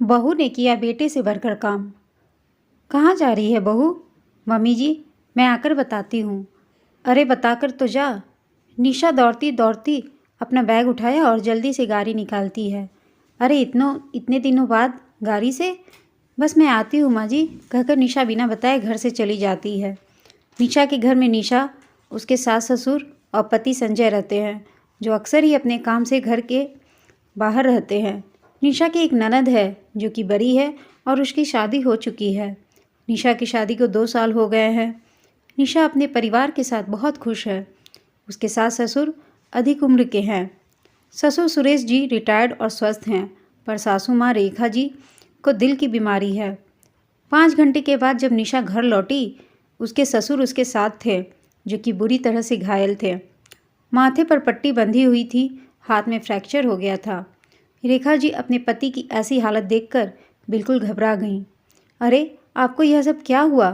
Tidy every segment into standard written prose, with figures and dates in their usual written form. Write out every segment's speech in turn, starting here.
बहू ने किया बेटे से बढ़कर काम। कहाँ जा रही है बहू? मम्मी जी, मैं आकर बताती हूँ। अरे बताकर तो जा। निशा दौड़ती दौड़ती अपना बैग उठाया और जल्दी से गाड़ी निकालती है। अरे इतने दिनों बाद गाड़ी से? बस मैं आती हूँ माँ जी, कहकर निशा बिना बताए घर से चली जाती है। निशा के घर में निशा, उसके सास ससुर और पति संजय रहते हैं, जो अक्सर ही अपने काम से घर के बाहर रहते हैं। निशा की एक ननद है जो कि बड़ी है और उसकी शादी हो चुकी है। निशा की शादी को 2 साल हो गए हैं। निशा अपने परिवार के साथ बहुत खुश है। उसके सास ससुर अधिक उम्र के हैं। ससुर सुरेश जी रिटायर्ड और स्वस्थ हैं, पर सासू माँ रेखा जी को दिल की बीमारी है। 5 घंटे के बाद जब निशा घर लौटी, उसके ससुर उसके साथ थे, जो कि बुरी तरह से घायल थे। माथे पर पट्टी बंधी हुई थी, हाथ में फ्रैक्चर हो गया था। रेखा जी अपने पति की ऐसी हालत देखकर बिल्कुल घबरा गईं। अरे, आपको यह सब क्या हुआ?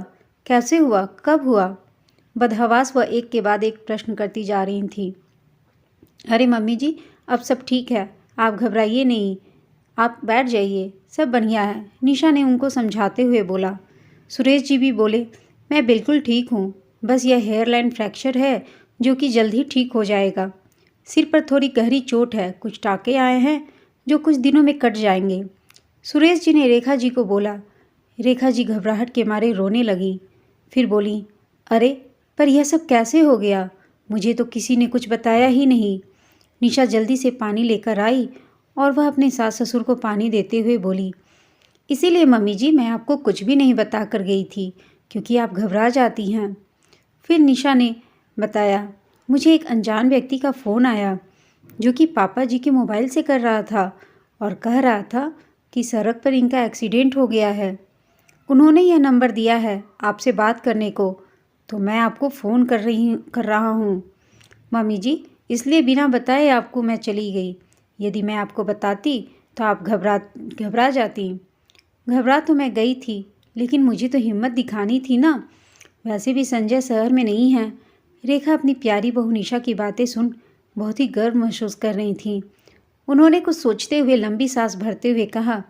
कैसे हुआ? कब हुआ? बदहवास वह एक के बाद एक प्रश्न करती जा रही थी। अरे मम्मी जी, अब सब ठीक है, आप घबराइए नहीं, आप बैठ जाइए, सब बढ़िया है, निशा ने उनको समझाते हुए बोला। सुरेश जी भी बोले, मैं बिल्कुल ठीक हूँ, बस यह हेयरलाइन फ्रैक्चर है जो कि जल्द ही ठीक हो जाएगा। सिर पर थोड़ी गहरी चोट है, कुछ टाँके आए हैं जो कुछ दिनों में कट जाएंगे। सुरेश जी ने रेखा जी को बोला। रेखा जी घबराहट के मारे रोने लगी। फिर बोली, अरे पर यह सब कैसे हो गया? मुझे तो किसी ने कुछ बताया ही नहीं। निशा जल्दी से पानी लेकर आई और वह अपने सास ससुर को पानी देते हुए बोली, इसीलिए मम्मी जी मैं आपको कुछ भी नहीं बता कर गई थी, क्योंकि आप घबरा जाती हैं। फिर निशा ने बताया, मुझे एक अनजान व्यक्ति का फ़ोन आया जो कि पापा जी के मोबाइल से कर रहा था और कह रहा था कि सड़क पर इनका एक्सीडेंट हो गया है। उन्होंने यह नंबर दिया है आपसे बात करने को, तो मैं आपको फ़ोन कर रहा हूँ मम्मी जी, इसलिए बिना बताए आपको मैं चली गई। यदि मैं आपको बताती तो आप घबरा जाती। घबरा तो मैं गई थी, लेकिन मुझे तो हिम्मत दिखानी थी ना। वैसे भी संजय शहर में नहीं है। रेखा अपनी प्यारी बहू निशा की बातें सुन बहुत ही गर्व महसूस कर रही थी। उन्होंने कुछ सोचते हुए लंबी सांस भरते हुए कहा,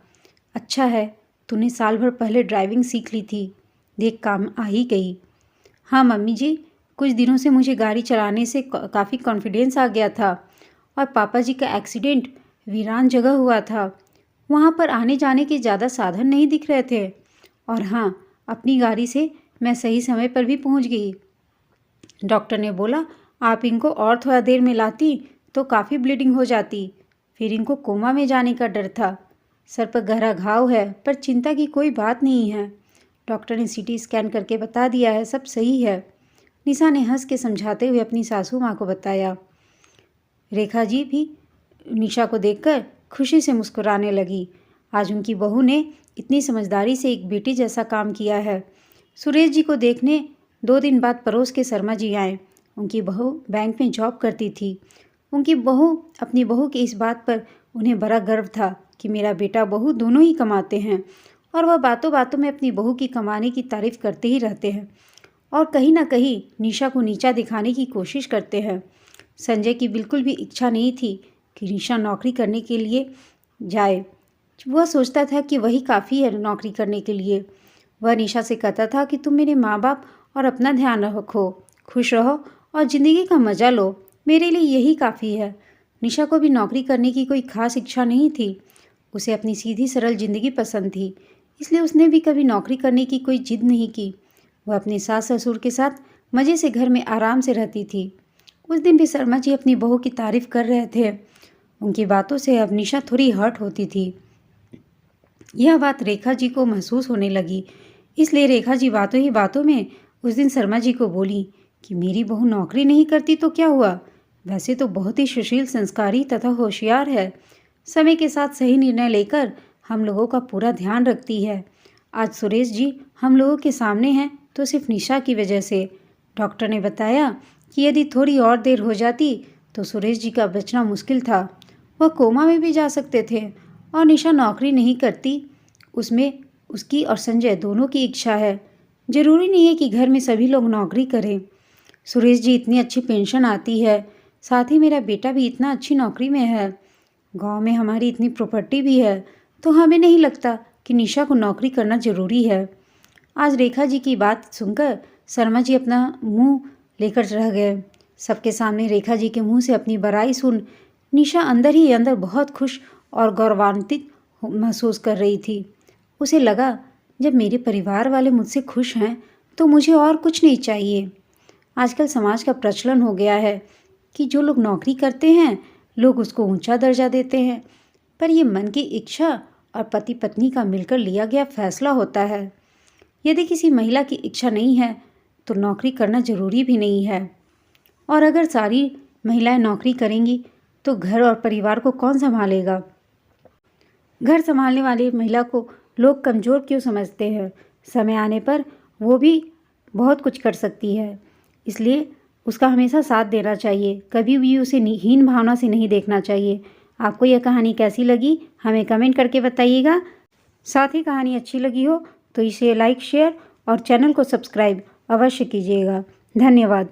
अच्छा है, तूने साल भर पहले ड्राइविंग सीख ली थी, देख काम आ ही गई। हाँ मम्मी जी, कुछ दिनों से मुझे गाड़ी चलाने से काफ़ी कॉन्फिडेंस आ गया था और पापा जी का एक्सीडेंट वीरान जगह हुआ था। वहाँ पर आने जाने के ज़्यादा साधन नहीं दिख रहे थे और हाँ, अपनी गाड़ी से मैं सही समय पर भी पहुँच गई। डॉक्टर ने बोला, आप इनको और थोड़ा देर में लाती तो काफ़ी ब्लीडिंग हो जाती, फिर इनको कोमा में जाने का डर था। सर पर गहरा घाव है, पर चिंता की कोई बात नहीं है। डॉक्टर ने सीटी स्कैन करके बता दिया है, सब सही है। निशा ने हंस के समझाते हुए अपनी सासू माँ को बताया। रेखा जी भी निशा को देखकर खुशी से मुस्कुराने लगी। आज उनकी बहू ने इतनी समझदारी से एक बेटी जैसा काम किया है। सुरेश जी को देखने 2 दिन बाद पड़ोस के शर्मा जी आए। उनकी बहू बैंक में जॉब करती थी। अपनी बहू की इस बात पर उन्हें बड़ा गर्व था कि मेरा बेटा बहू दोनों ही कमाते हैं, और वह बातों बातों में अपनी बहू की कमाने की तारीफ करते ही रहते हैं और कहीं ना कहीं निशा को नीचा दिखाने की कोशिश करते हैं। संजय की बिल्कुल भी इच्छा नहीं थी कि निशा नौकरी करने के लिए जाए। वह सोचता था कि वही काफ़ी है नौकरी करने के लिए। वह निशा से कहता था कि तुम मेरे माँ बाप और अपना ध्यान रखो, खुश रहो और ज़िंदगी का मज़ा लो, मेरे लिए यही काफ़ी है। निशा को भी नौकरी करने की कोई खास इच्छा नहीं थी। उसे अपनी सीधी सरल ज़िंदगी पसंद थी, इसलिए उसने भी कभी नौकरी करने की कोई जिद नहीं की। वह अपने सास ससुर के साथ मज़े से घर में आराम से रहती थी। उस दिन भी शर्मा जी अपनी बहू की तारीफ कर रहे थे। उनकी बातों से अब निशा थोड़ी हर्ट होती थी। यह बात रेखा जी को महसूस होने लगी, इसलिए रेखा जी बातों ही बातों में उस दिन शर्मा जी को बोली कि मेरी बहू नौकरी नहीं करती तो क्या हुआ, वैसे तो बहुत ही सुशील, संस्कारी तथा होशियार है। समय के साथ सही निर्णय लेकर हम लोगों का पूरा ध्यान रखती है। आज सुरेश जी हम लोगों के सामने हैं तो सिर्फ निशा की वजह से। डॉक्टर ने बताया कि यदि थोड़ी और देर हो जाती तो सुरेश जी का बचना मुश्किल था। वह कोमा में भी जा सकते थे और निशा नौकरी नहीं करती, उसमें उसकी और संजय दोनों की इच्छा है। ज़रूरी नहीं है कि घर में सभी लोग नौकरी करें। सुरेश जी इतनी अच्छी पेंशन आती है, साथ ही मेरा बेटा भी इतना अच्छी नौकरी में है, गांव में हमारी इतनी प्रॉपर्टी भी है, तो हमें नहीं लगता कि निशा को नौकरी करना ज़रूरी है। आज रेखा जी की बात सुनकर शर्मा जी अपना मुंह लेकर रह गए। सबके सामने रेखा जी के मुंह से अपनी बड़ाई सुन निशा अंदर ही अंदर बहुत खुश और गौरवान्वित महसूस कर रही थी। उसे लगा, जब मेरे परिवार वाले मुझसे खुश हैं तो मुझे और कुछ नहीं चाहिए। आजकल समाज का प्रचलन हो गया है कि जो लोग नौकरी करते हैं लोग उसको ऊंचा दर्जा देते हैं, पर यह मन की इच्छा और पति पत्नी का मिलकर लिया गया फैसला होता है। यदि किसी महिला की इच्छा नहीं है तो नौकरी करना ज़रूरी भी नहीं है। और अगर सारी महिलाएं नौकरी करेंगी तो घर और परिवार को कौन संभालेगा? घर संभालने वाली महिला को लोग कमज़ोर क्यों समझते हैं? समय आने पर वो भी बहुत कुछ कर सकती है, इसलिए उसका हमेशा साथ देना चाहिए। कभी भी उसे हीन भावना से नहीं देखना चाहिए। आपको यह कहानी कैसी लगी हमें कमेंट करके बताइएगा। साथ ही कहानी अच्छी लगी हो तो इसे लाइक, शेयर और चैनल को सब्सक्राइब अवश्य कीजिएगा। धन्यवाद।